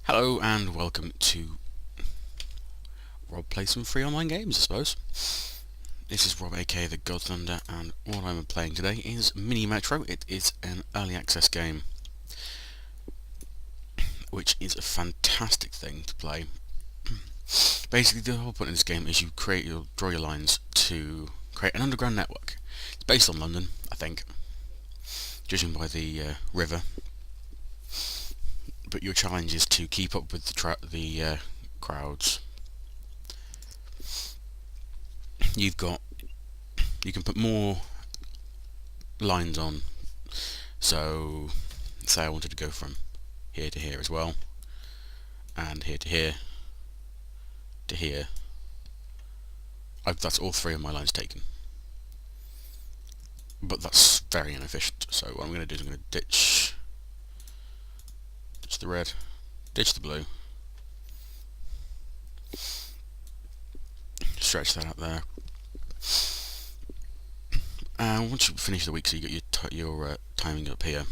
Hello and welcome to Rob Play some free online games, I suppose. This is Rob AKA TheGodThunder, and what I'm playing today is Mini Metro. It is an early access game, which is a fantastic thing to play. Basically, the whole point of this game is you draw your lines to create an underground network. It's based on London, I think, judging by the river. But your challenge is to keep up with the crowds. You can put more lines on. So, say I wanted to go from here to here as well, and here to here to here. That's all three of my lines taken. But that's very inefficient. So what I'm going to do is I'm going to ditch the red, ditch the blue, stretch that out there. And once you finish the week, so you get your timing up here,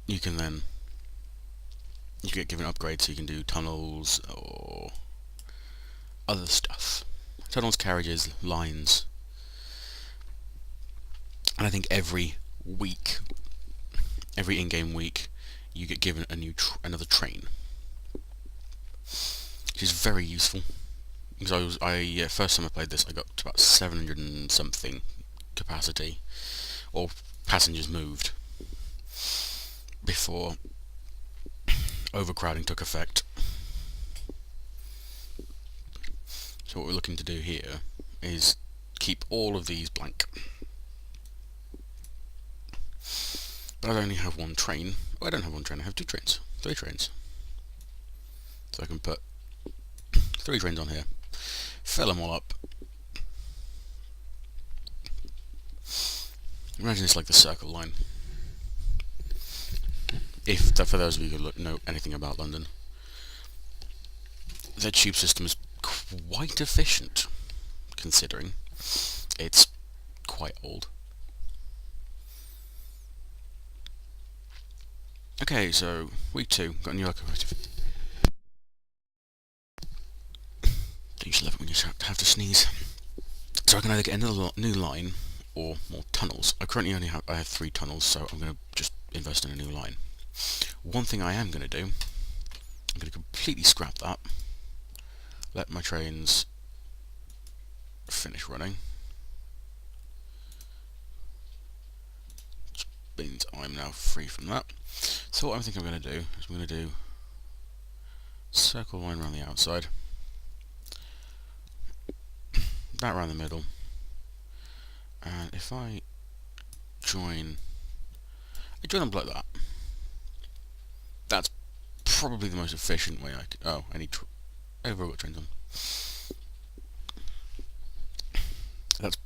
you get given upgrades, so you can do tunnels or other stuff. Tunnels, carriages, lines. And I think every in-game week, you get given another train, which is very useful. Because first time I played this, I got to about 700 and something capacity, or passengers moved, before overcrowding took effect. So what we're looking to do here is keep all of these blank. But I only have one train. Oh, I don't have one train, I have 3 trains. So I can put 3 trains on here, fill them all up. Imagine it's like the Circle line. For those of you who know anything about London, their tube system is quite efficient, considering it's quite old. Okay, so week 2, got a new locomotive. Don't usually love it when you have to sneeze. So I can either get another new line or more tunnels. I currently I have 3 tunnels, so I'm going to just invest in a new line. One thing I am going to do, I'm going to completely scrap that, let my trains finish running, which means I'm now free from that. So what I think I'm going to do is I'm going to do Circle line around the outside, that around the middle, and if I join them like that, that's probably the most efficient way I could. Oh, I need I've got trains on. That's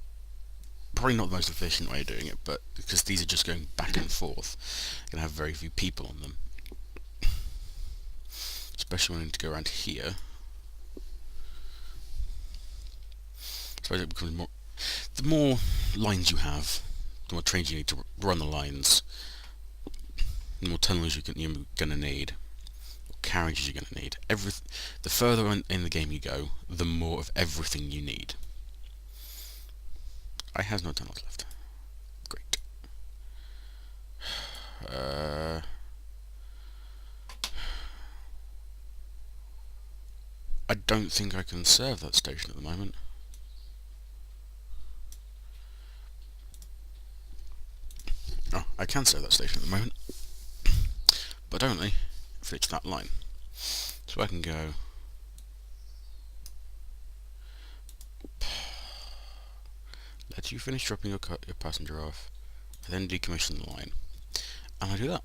probably not the most efficient way of doing it, but because these are just going back and forth, you're going to have very few people on them. Especially when I need to go around here. I suppose it becomes more. The more lines you have, the more trains you need to run the lines, the more tunnels you're going to need, or carriages you're going to need. The further in the game you go, the more of everything you need. I has no tunnels left. Great. I don't think I can serve that station at the moment. Oh, I can serve that station at the moment, but only if it's that line. So I can go let you finish dropping your passenger off, and then decommission the line, and I do that.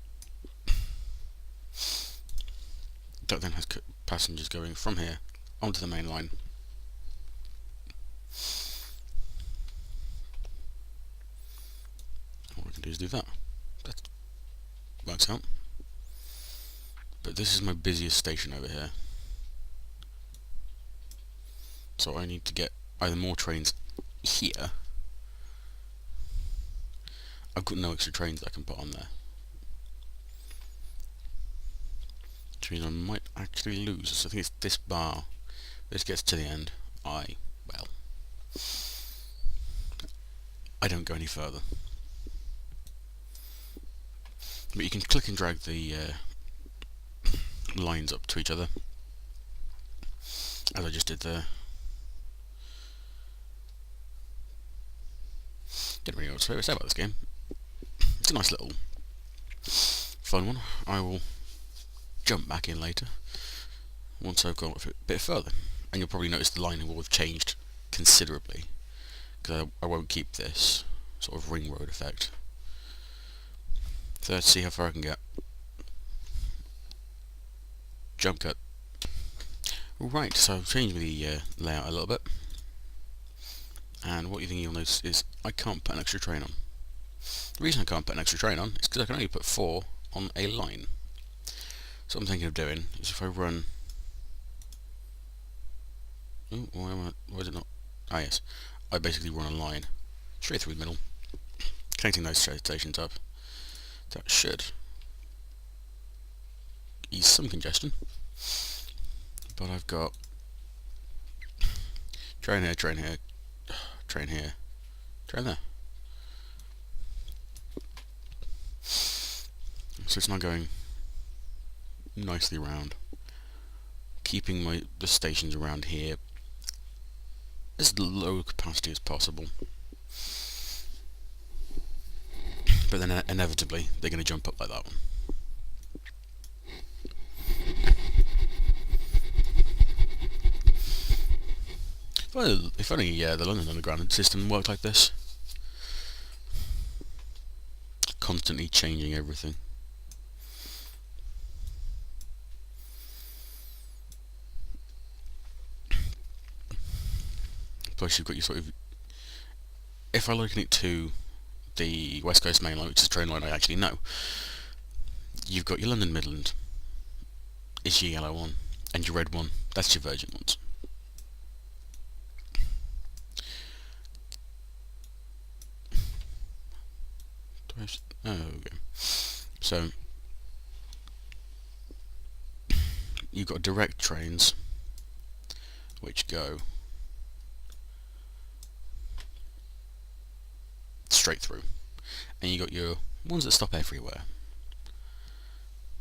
That then has passengers going from here onto the main line. All we can do is do that. That works out. But this is my busiest station over here, so I need to get either more trains here. I've got no extra trains that I can put on there. which means I might actually lose. So I think it's this bar. This gets to the end. Well, I don't go any further. But you can click and drag the lines up to each other, as I just did there. Didn't really know what to say about this game. It's a nice little fun one. I will jump back in later once I've gone a bit further, and you'll probably notice the line will have changed considerably, because I won't keep this sort of ring road effect. So let's see how far I can get. Jump cut. Right, so I've changed the layout a little bit, and what you think you'll notice is I can't put an extra train on. The reason I can't put an extra train on is because I can only put 4 on a line. So what I'm thinking of doing is if I run... Ooh, why is it not? Ah yes, I basically run a line straight through the middle, connecting those stations up. That should ease some congestion. But I've got train here, train here, train here, train there. So it's now going nicely around, keeping the stations around here as low capacity as possible. But then inevitably they're going to jump up like that one. If only the London Underground system worked like this. Constantly changing everything. Plus you've got your sort of... If I liken it to the West Coast Main Line, which is a train line I actually know, you've got your London Midland, it's your yellow one, and your red one, that's your Virgin ones. Oh, okay. So you've got direct trains which go straight through, and you got your ones that stop everywhere.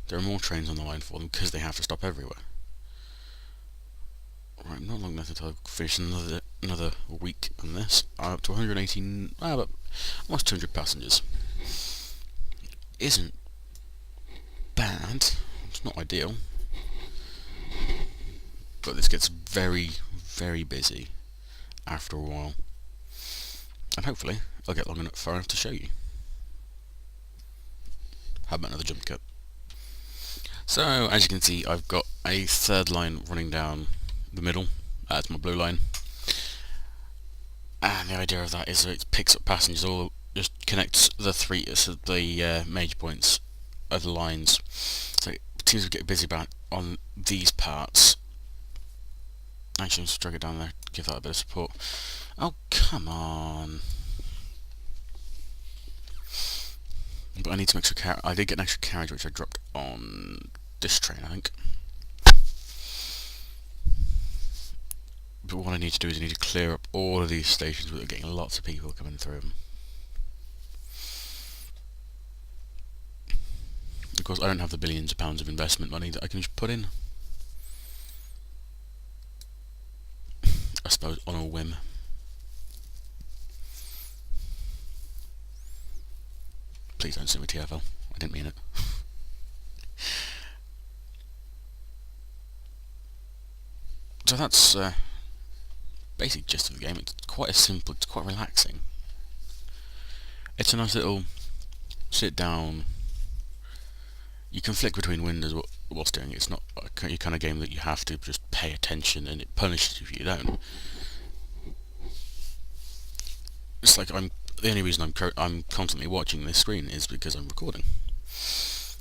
There are more trains on the line for them because they have to stop everywhere. Right, not long enough until I finish another week on this. I'm up to 118, but almost 200 passengers. Isn't bad. It's not ideal, but this gets very, very busy after a while, and hopefully I'll get far enough to show you. How about another jump cut? So as you can see, I've got a third line running down the middle. That's my blue line, and the idea of that is that it picks up passengers, all just connects the major points of the lines. So it seems to get busy about on these parts. Actually, let's drag it down there, give that a bit of support. Oh, come on. But I need some extra carriage. I did get an extra carriage which I dropped on this train, I think. But what I need to do is I need to clear up all of these stations without getting lots of people coming through them. Of course, I don't have the billions of pounds of investment money that I can just put in. I suppose on a whim. Please don't sue me, TFL. I didn't mean it. So that's basic gist of the game. It's quite simple. It's quite relaxing. It's a nice little sit down. You can flick between windows whilst doing it. It's not your kind of game that you have to just pay attention and it punishes you if you don't. It's like the only reason I'm constantly watching this screen is because I'm recording,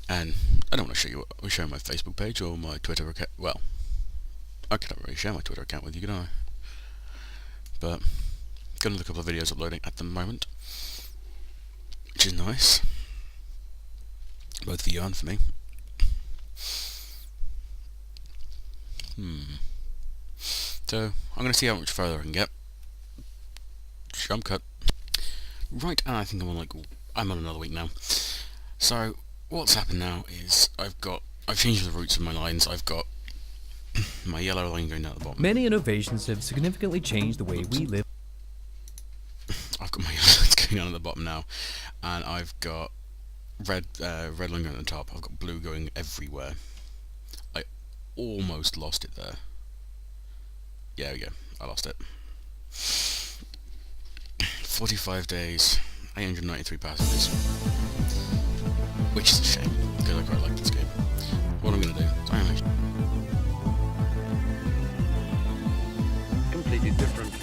and I don't want to show my Facebook page or my Twitter account. Well, I can't really share my Twitter account with you, can I? But got another couple of videos uploading at the moment, which is nice, both for you and for me. So, I'm going to see how much further I can get. Jump cut. Right, and I think I'm on another week now. So, what's happened now is I've changed the routes of my lines. I've got my yellow line going down at the bottom. Many innovations have significantly changed the way we live. I've got my yellow lines going down at the bottom now, and I've got red line going at the top. I've got blue going everywhere. I almost lost it there. Yeah, we go. I lost it. 45 days, 893 passengers. Which is a shame, because I quite like this game. What I'm going to do is I'm actually completely different.